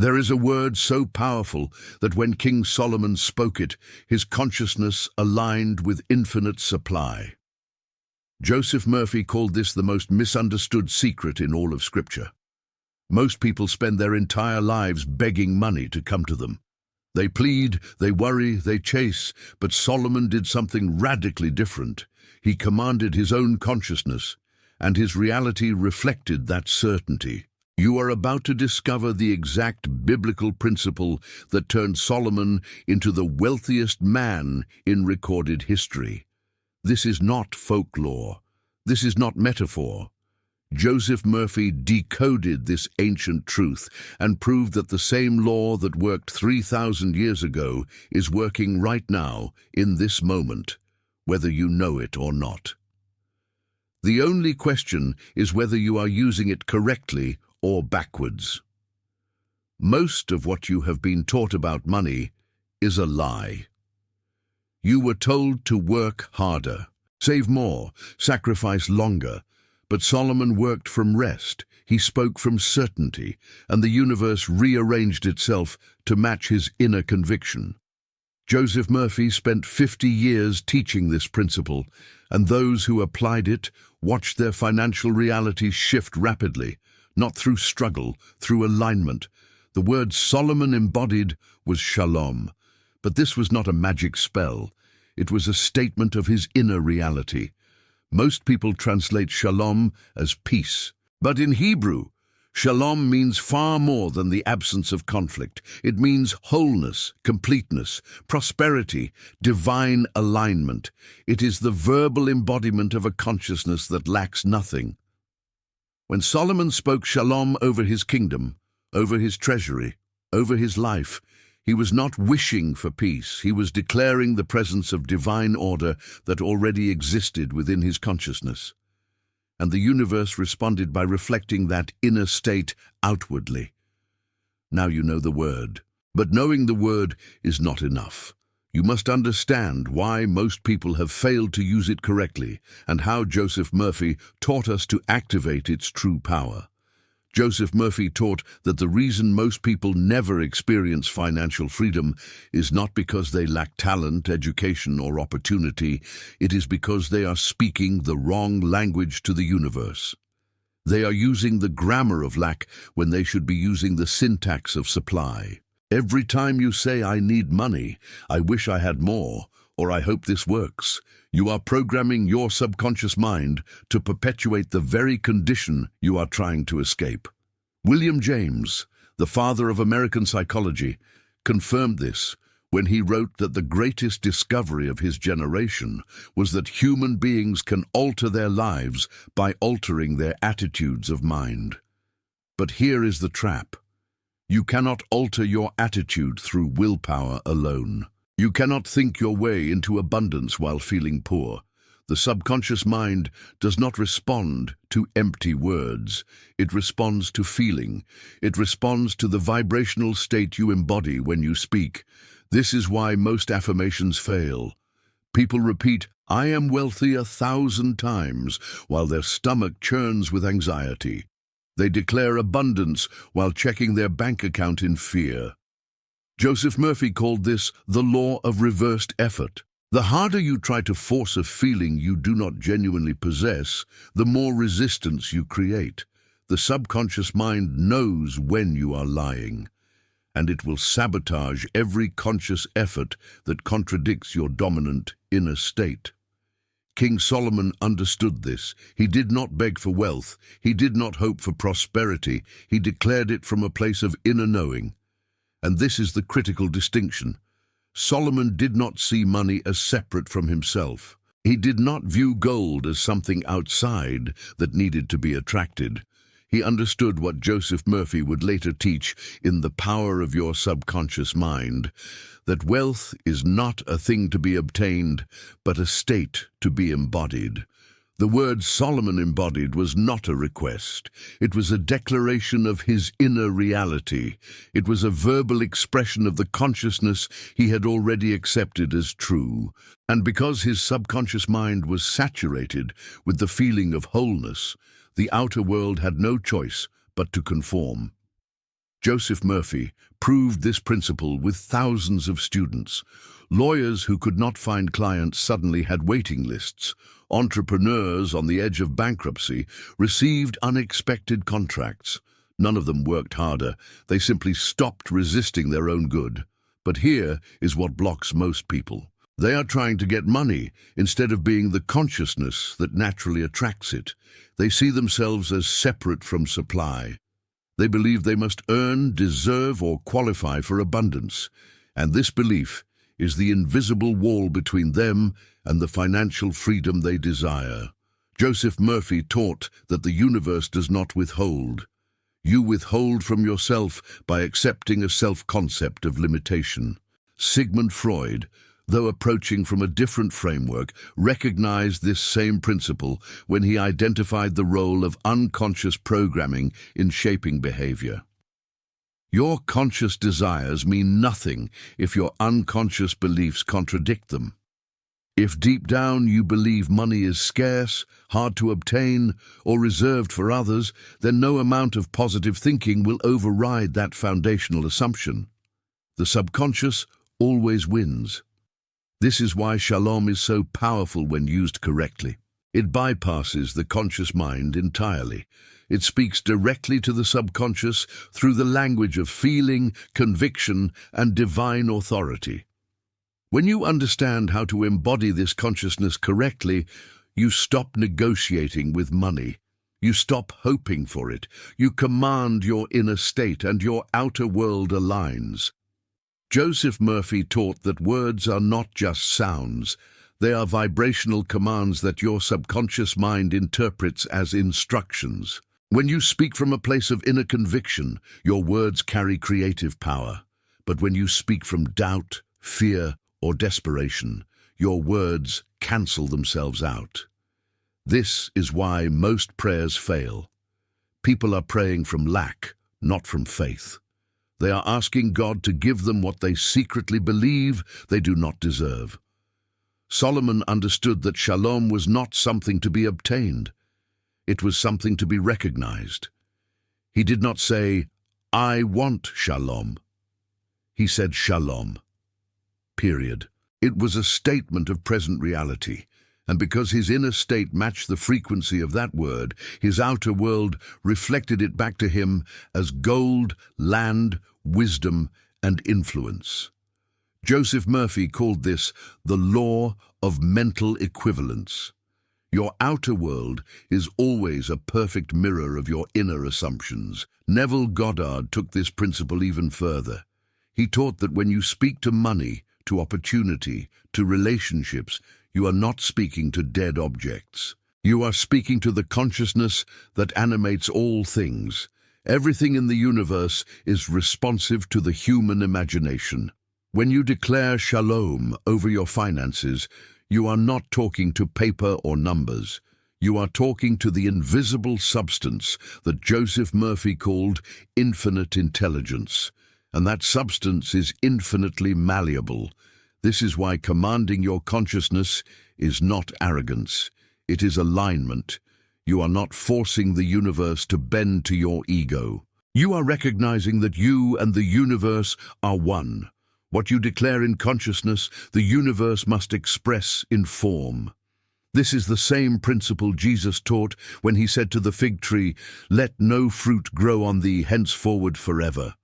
There is a word so powerful that when King Solomon spoke it, his consciousness aligned with infinite supply. Joseph Murphy called this the most misunderstood secret in all of Scripture. Most people spend their entire lives begging money to come to them. They plead, they worry, they chase, but Solomon did something radically different. He commanded his own consciousness, and his reality reflected that certainty. You are about to discover the exact biblical principle that turned Solomon into the wealthiest man in recorded history. This is not folklore. This is not metaphor. Joseph Murphy decoded this ancient truth and proved that the same law that worked 3,000 years ago is working right now, in this moment, whether you know it or not. The only question is whether you are using it correctly or backwards. Most of what you have been taught about money is a lie. You were told to work harder, save more, sacrifice longer, but Solomon worked from rest. He spoke from certainty, and the universe rearranged itself to match his inner conviction. Joseph Murphy spent 50 years teaching this principle, and those who applied it watched their financial reality shift rapidly, not through struggle, through alignment. The word Solomon embodied was Shalom, but this was not a magic spell. It was a statement of his inner reality. Most people translate Shalom as peace, but in Hebrew, Shalom means far more than the absence of conflict. It means wholeness, completeness, prosperity, divine alignment. It is the verbal embodiment of a consciousness that lacks nothing. When Solomon spoke Shalom over his kingdom, over his treasury, over his life, he was not wishing for peace. He was declaring the presence of divine order that already existed within his consciousness. And the universe responded by reflecting that inner state outwardly. Now you know the word. But knowing the word is not enough. You must understand why most people have failed to use it correctly and how Joseph Murphy taught us to activate its true power. Joseph Murphy taught that the reason most people never experience financial freedom is not because they lack talent, education, or opportunity. It is because they are speaking the wrong language to the universe. They are using the grammar of lack when they should be using the syntax of supply. Every time you say, "I need money," "I wish I had more," or "I hope this works," you are programming your subconscious mind to perpetuate the very condition you are trying to escape. William James, the father of American psychology, confirmed this when he wrote that the greatest discovery of his generation was that human beings can alter their lives by altering their attitudes of mind. But here is the trap. You cannot alter your attitude through willpower alone. You cannot think your way into abundance while feeling poor. The subconscious mind does not respond to empty words. It responds to feeling. It responds to the vibrational state you embody when you speak. This is why most affirmations fail. People repeat, "I am wealthy" 1,000 times while their stomach churns with anxiety. They declare abundance while checking their bank account in fear. Joseph Murphy called this the law of reversed effort. The harder you try to force a feeling you do not genuinely possess, the more resistance you create. The subconscious mind knows when you are lying, and it will sabotage every conscious effort that contradicts your dominant inner state. King Solomon understood this. He did not beg for wealth. He did not hope for prosperity. He declared it from a place of inner knowing. And this is the critical distinction. Solomon did not see money as separate from himself. He did not view gold as something outside that needed to be attracted. He understood what Joseph Murphy would later teach in The Power of Your Subconscious Mind, that wealth is not a thing to be obtained, but a state to be embodied. The word Solomon embodied was not a request. It was a declaration of his inner reality. It was a verbal expression of the consciousness he had already accepted as true. And because his subconscious mind was saturated with the feeling of wholeness, the outer world had no choice but to conform. Joseph Murphy proved this principle with thousands of students. Lawyers who could not find clients suddenly had waiting lists. Entrepreneurs on the edge of bankruptcy received unexpected contracts. None of them worked harder. They simply stopped resisting their own good. But here is what blocks most people. They are trying to get money instead of being the consciousness that naturally attracts it. They see themselves as separate from supply. They believe they must earn, deserve, or qualify for abundance. And this belief is the invisible wall between them and the financial freedom they desire. Joseph Murphy taught that the universe does not withhold. You withhold from yourself by accepting a self-concept of limitation. Sigmund Freud, though approaching from a different framework, recognized this same principle when he identified the role of unconscious programming in shaping behavior. Your conscious desires mean nothing if your unconscious beliefs contradict them. If deep down you believe money is scarce, hard to obtain, or reserved for others, then no amount of positive thinking will override that foundational assumption. The subconscious always wins. This is why Shalom is so powerful when used correctly. It bypasses the conscious mind entirely. It speaks directly to the subconscious through the language of feeling, conviction, and divine authority. When you understand how to embody this consciousness correctly, you stop negotiating with money. You stop hoping for it. You command your inner state, and your outer world aligns. Joseph Murphy taught that words are not just sounds. They are vibrational commands that your subconscious mind interprets as instructions. When you speak from a place of inner conviction, your words carry creative power. But when you speak from doubt, fear, or desperation, your words cancel themselves out. This is why most prayers fail. People are praying from lack, not from faith. They are asking God to give them what they secretly believe they do not deserve. Solomon understood that Shalom was not something to be obtained. It was something to be recognized. He did not say, "I want Shalom." He said Shalom. Period. It was a statement of present reality, and because his inner state matched the frequency of that word, his outer world reflected it back to him as gold, land, wisdom, and influence. Joseph Murphy called this the Law of Mental Equivalence. Your outer world is always a perfect mirror of your inner assumptions. Neville Goddard took this principle even further. He taught that when you speak to money, to opportunity, to relationships, you are not speaking to dead objects. You are speaking to the consciousness that animates all things. Everything in the universe is responsive to the human imagination. When you declare Shalom over your finances, you are not talking to paper or numbers. You are talking to the invisible substance that Joseph Murphy called infinite intelligence. And that substance is infinitely malleable. This is why commanding your consciousness is not arrogance. It is alignment. You are not forcing the universe to bend to your ego. You are recognizing that you and the universe are one. What you declare in consciousness, the universe must express in form. This is the same principle Jesus taught when he said to the fig tree, "Let no fruit grow on thee henceforward forever."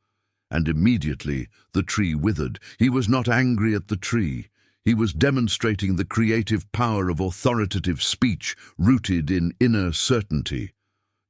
And immediately the tree withered. He was not angry at the tree. He was demonstrating the creative power of authoritative speech rooted in inner certainty.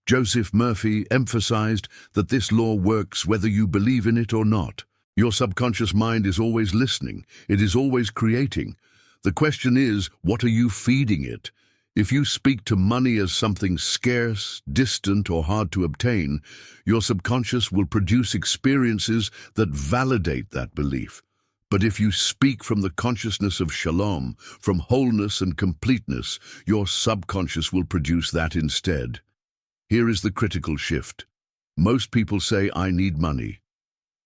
Joseph Murphy emphasized that this law works whether you believe in it or not. Your subconscious mind is always listening. It is always creating. The question is, what are you feeding it? If you speak to money as something scarce, distant, or hard to obtain, your subconscious will produce experiences that validate that belief. But if you speak from the consciousness of Shalom, from wholeness and completeness, your subconscious will produce that instead. Here is the critical shift. Most people say, "I need money."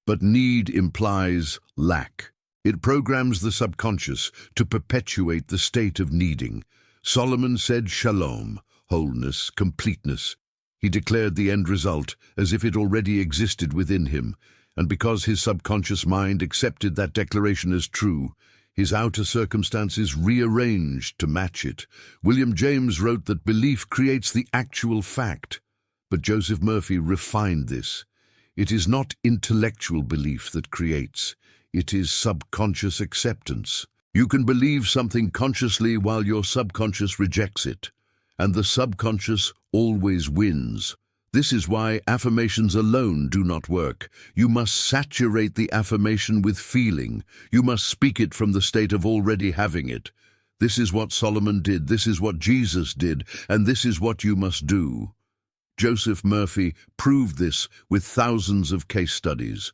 But need implies lack. It programs the subconscious to perpetuate the state of needing. Solomon said Shalom, wholeness, completeness. He declared the end result as if it already existed within him, and because his subconscious mind accepted that declaration as true, his outer circumstances rearranged to match it. William James wrote that belief creates the actual fact, but Joseph Murphy refined this. It is not intellectual belief that creates, it is subconscious acceptance. You can believe something consciously while your subconscious rejects it, and the subconscious always wins. This is why affirmations alone do not work. You must saturate the affirmation with feeling. You must speak it from the state of already having it. This is what Solomon did, this is what Jesus did, and this is what you must do. Joseph Murphy proved this with thousands of case studies.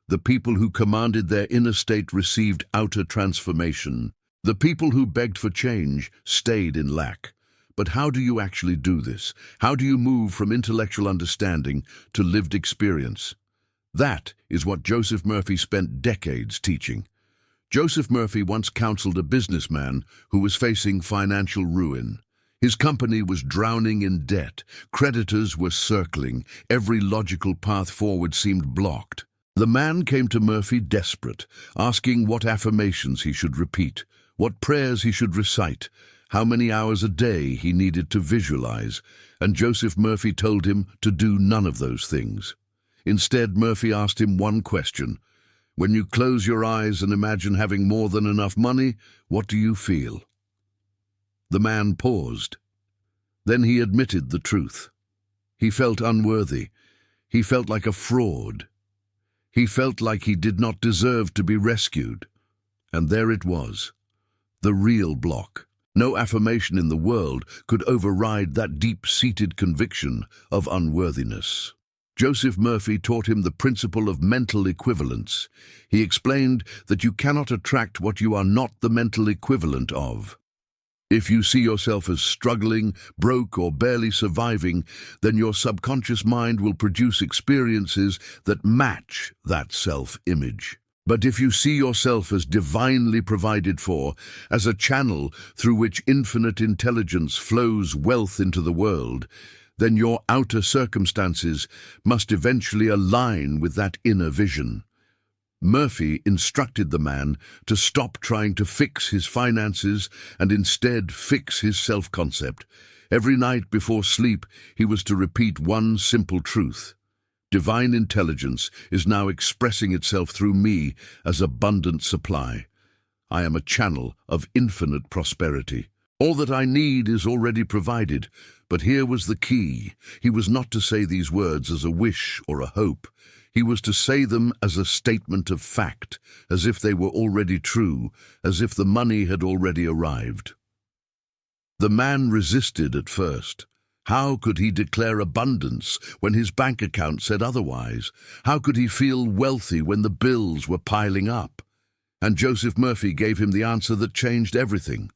The people who commanded their inner state received outer transformation. The people who begged for change stayed in lack. But how do you actually do this? How do you move from intellectual understanding to lived experience? That is what Joseph Murphy spent decades teaching. Joseph Murphy once counseled a businessman who was facing financial ruin. His company was drowning in debt. Creditors were circling. Every logical path forward seemed blocked. The man came to Murphy desperate, asking what affirmations he should repeat, what prayers he should recite, how many hours a day he needed to visualize, and Joseph Murphy told him to do none of those things. Instead, Murphy asked him one question. When you close your eyes and imagine having more than enough money, what do you feel? The man paused. Then he admitted the truth. He felt unworthy. He felt like a fraud. He felt like he did not deserve to be rescued. And there it was, the real block. No affirmation in the world could override that deep-seated conviction of unworthiness. Joseph Murphy taught him the principle of mental equivalence. He explained that you cannot attract what you are not the mental equivalent of. If you see yourself as struggling, broke, or barely surviving, then your subconscious mind will produce experiences that match that self-image. But if you see yourself as divinely provided for, as a channel through which infinite intelligence flows wealth into the world, then your outer circumstances must eventually align with that inner vision. Murphy instructed the man to stop trying to fix his finances and instead fix his self-concept. Every night before sleep, he was to repeat one simple truth. Divine intelligence is now expressing itself through me as abundant supply. I am a channel of infinite prosperity. All that I need is already provided, but here was the key. He was not to say these words as a wish or a hope. He was to say them as a statement of fact, as if they were already true, as if the money had already arrived. The man resisted at first. How could he declare abundance when his bank account said otherwise? How could he feel wealthy when the bills were piling up? And Joseph Murphy gave him the answer that changed everything.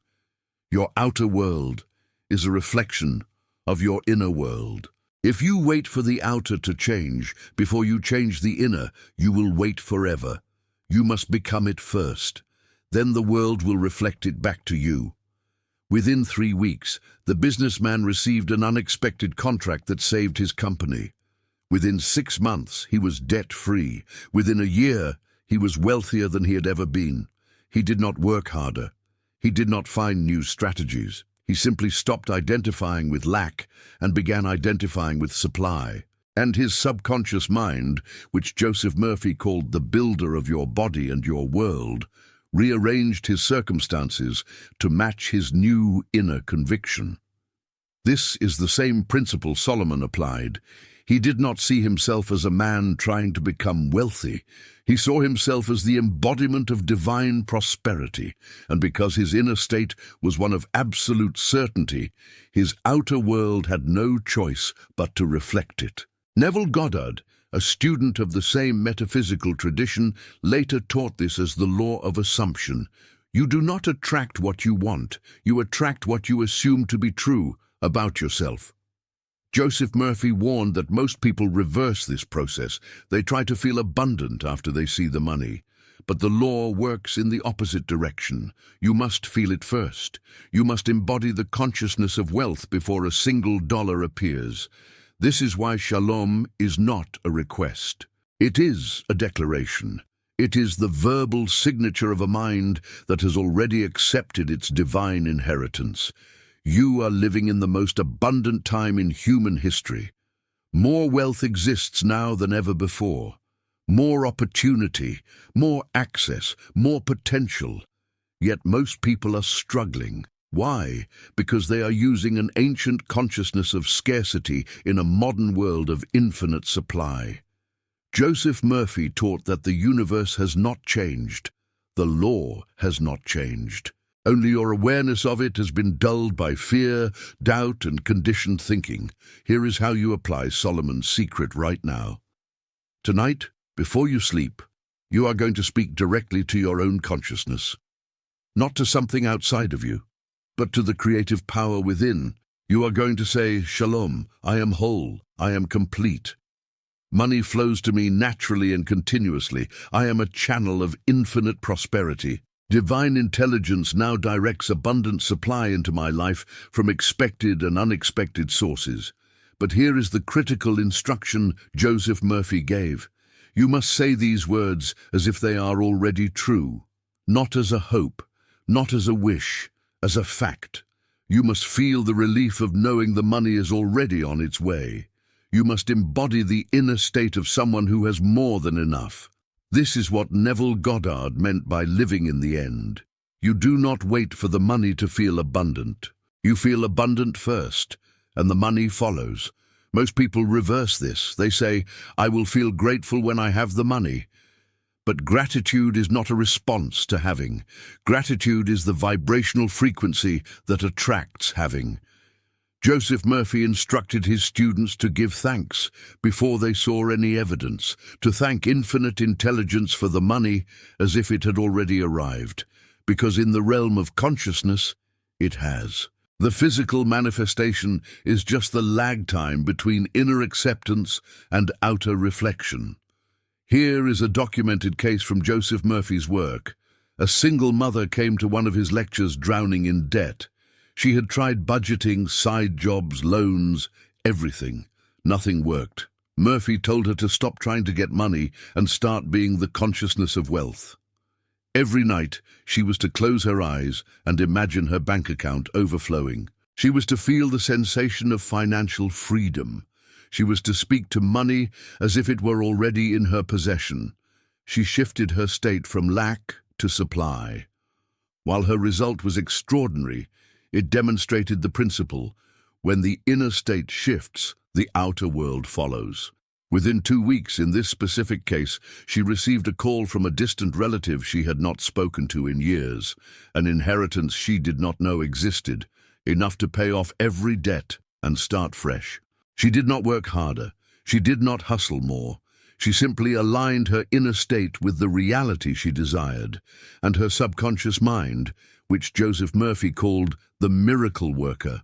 Your outer world is a reflection of your inner world. If you wait for the outer to change before you change the inner, you will wait forever. You must become it first. Then the world will reflect it back to you. Within 3 weeks, the businessman received an unexpected contract that saved his company. Within 6 months, he was debt-free. Within a year, he was wealthier than he had ever been. He did not work harder. He did not find new strategies. He simply stopped identifying with lack and began identifying with supply. And his subconscious mind, which Joseph Murphy called the builder of your body and your world, rearranged his circumstances to match his new inner conviction. This is the same principle Solomon applied. He did not see himself as a man trying to become wealthy. He saw himself as the embodiment of divine prosperity, and because his inner state was one of absolute certainty, his outer world had no choice but to reflect it. Neville Goddard, a student of the same metaphysical tradition, later taught this as the law of assumption. You do not attract what you want, you attract what you assume to be true about yourself. Joseph Murphy warned that most people reverse this process. They try to feel abundant after they see the money. But the law works in the opposite direction. You must feel it first. You must embody the consciousness of wealth before a single dollar appears. This is why Shalom is not a request. It is a declaration. It is the verbal signature of a mind that has already accepted its divine inheritance. You are living in the most abundant time in human history. More wealth exists now than ever before. More opportunity, more access, more potential. Yet most people are struggling. Why? Because they are using an ancient consciousness of scarcity in a modern world of infinite supply. Joseph Murphy taught that the universe has not changed. The law has not changed. Only your awareness of it has been dulled by fear, doubt, and conditioned thinking. Here is how you apply Solomon's secret right now. Tonight, before you sleep, you are going to speak directly to your own consciousness. Not to something outside of you, but to the creative power within. You are going to say, Shalom, I am whole, I am complete. Money flows to me naturally and continuously. I am a channel of infinite prosperity. Divine intelligence now directs abundant supply into my life from expected and unexpected sources. But here is the critical instruction Joseph Murphy gave. You must say these words as if they are already true, not as a hope, not as a wish, as a fact. You must feel the relief of knowing the money is already on its way. You must embody the inner state of someone who has more than enough. This is what Neville Goddard meant by living in the end. You do not wait for the money to feel abundant. You feel abundant first, and the money follows. Most people reverse this. They say, I will feel grateful when I have the money. But gratitude is not a response to having. Gratitude is the vibrational frequency that attracts having. Joseph Murphy instructed his students to give thanks before they saw any evidence, to thank infinite intelligence for the money as if it had already arrived, because in the realm of consciousness, it has. The physical manifestation is just the lag time between inner acceptance and outer reflection. Here is a documented case from Joseph Murphy's work. A single mother came to one of his lectures drowning in debt. She had tried budgeting, side jobs, loans, everything. Nothing worked. Murphy told her to stop trying to get money and start being the consciousness of wealth. Every night, she was to close her eyes and imagine her bank account overflowing. She was to feel the sensation of financial freedom. She was to speak to money as if it were already in her possession. She shifted her state from lack to supply. While her result was extraordinary, it demonstrated the principle: when the inner state shifts, the outer world follows. Within 2 weeks, in this specific case, she received a call from a distant relative she had not spoken to in years, an inheritance she did not know existed, enough to pay off every debt and start fresh. She did not work harder. She did not hustle more. She simply aligned her inner state with the reality she desired, and her subconscious mind, which Joseph Murphy called the miracle worker,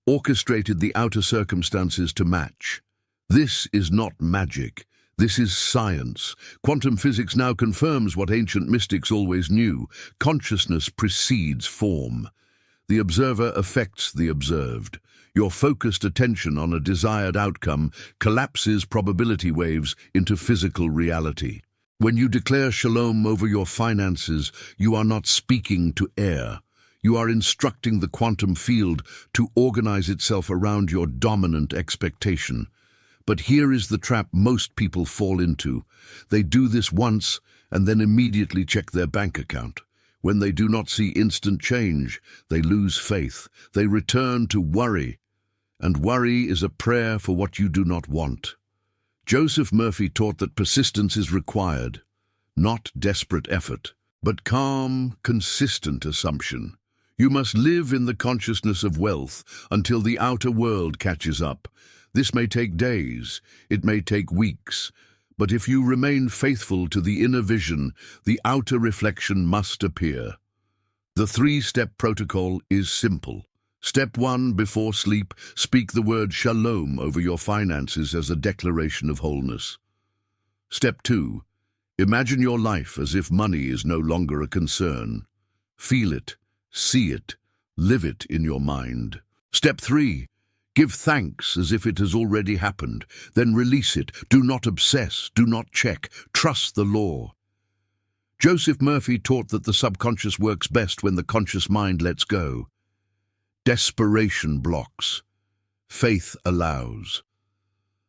orchestrated the outer circumstances to match. This is not magic. This is science. Quantum physics now confirms what ancient mystics always knew. Consciousness precedes form. The observer affects the observed. Your focused attention on a desired outcome collapses probability waves into physical reality. When you declare Shalom over your finances, you are not speaking to air. You are instructing the quantum field to organize itself around your dominant expectation. But here is the trap most people fall into. They do this once and then immediately check their bank account. When they do not see instant change, they lose faith. They return to worry. And worry is a prayer for what you do not want. Joseph Murphy taught that persistence is required, not desperate effort, but calm, consistent assumption. You must live in the consciousness of wealth until the outer world catches up. This may take days, it may take weeks, but if you remain faithful to the inner vision, the outer reflection must appear. The 3-step protocol is simple. Step 1, before sleep, speak the word Shalom over your finances as a declaration of wholeness. Step 2, imagine your life as if money is no longer a concern. Feel it, see it, live it in your mind. Step 3, Give thanks as if it has already happened. Then release it. Do not obsess. Do not check. Trust the law. Joseph Murphy taught that the subconscious works best when the conscious mind lets go. Desperation blocks. Faith allows.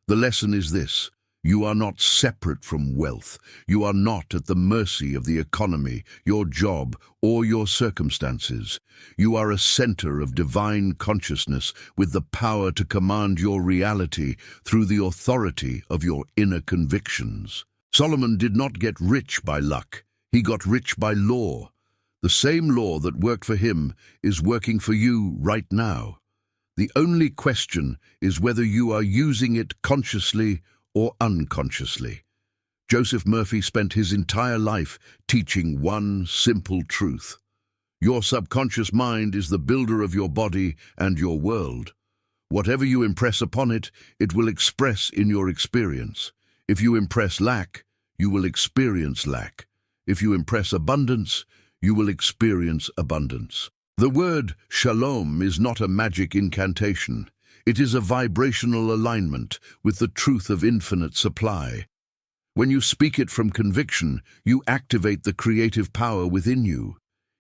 The lesson is this: you are not separate from wealth. You are not at the mercy of the economy, your job, or your circumstances. You are a center of divine consciousness with the power to command your reality through the authority of your inner convictions. Solomon did not get rich by luck. He got rich by law. The same law that worked for him is working for you right now. The only question is whether you are using it consciously or unconsciously. Joseph Murphy spent his entire life teaching one simple truth. Your subconscious mind is the builder of your body and your world. Whatever you impress upon it, it will express in your experience. If you impress lack, you will experience lack. If you impress abundance, you will experience abundance. The word Shalom is not a magic incantation. It is a vibrational alignment with the truth of infinite supply. When you speak it from conviction, you activate the creative power within you.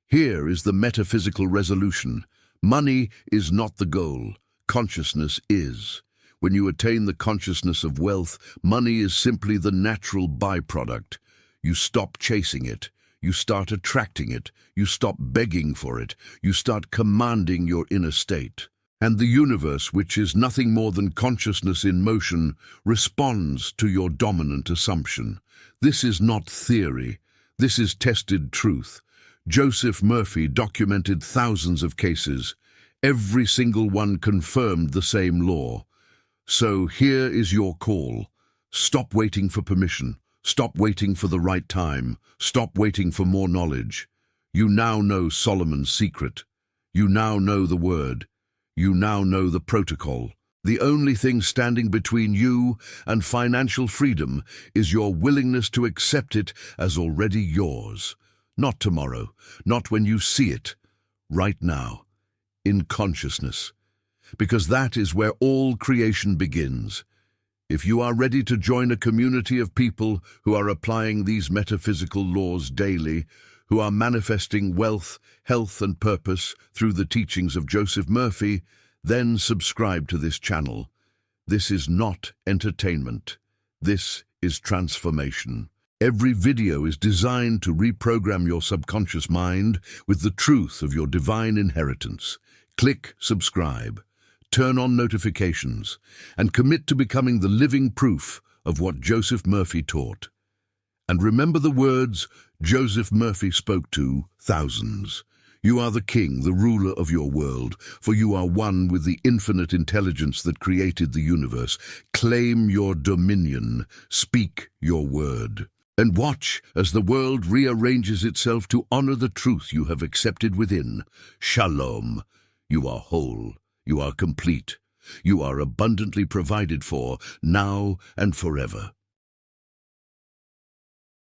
Here is the metaphysical resolution. Money is not the goal. Consciousness is. When you attain the consciousness of wealth, money is simply the natural byproduct. You stop chasing it. You start attracting it. You stop begging for it. You start commanding your inner state. And the universe, which is nothing more than consciousness in motion, responds to your dominant assumption. This is not theory. This is tested truth. Joseph Murphy documented thousands of cases. Every single one confirmed the same law. So here is your call. Stop waiting for permission. Stop waiting for the right time. Stop waiting for more knowledge. You now know Solomon's secret. You now know the word. You now know the protocol. The only thing standing between you and financial freedom is your willingness to accept it as already yours. Not tomorrow, not when you see it. Right now, in consciousness. Because that is where all creation begins. If you are ready to join a community of people who are applying these metaphysical laws daily, who are manifesting wealth, health, and purpose through the teachings of Joseph Murphy, then subscribe to this channel. This is not entertainment. This is transformation. Every video is designed to reprogram your subconscious mind with the truth of your divine inheritance. Click subscribe. Turn on notifications, and commit to becoming the living proof of what Joseph Murphy taught. And remember the words Joseph Murphy spoke to thousands. You are the king, the ruler of your world, for you are one with the infinite intelligence that created the universe. Claim your dominion, speak your word, and watch as the world rearranges itself to honor the truth you have accepted within. Shalom. You are whole. You are complete. You are abundantly provided for, now and forever.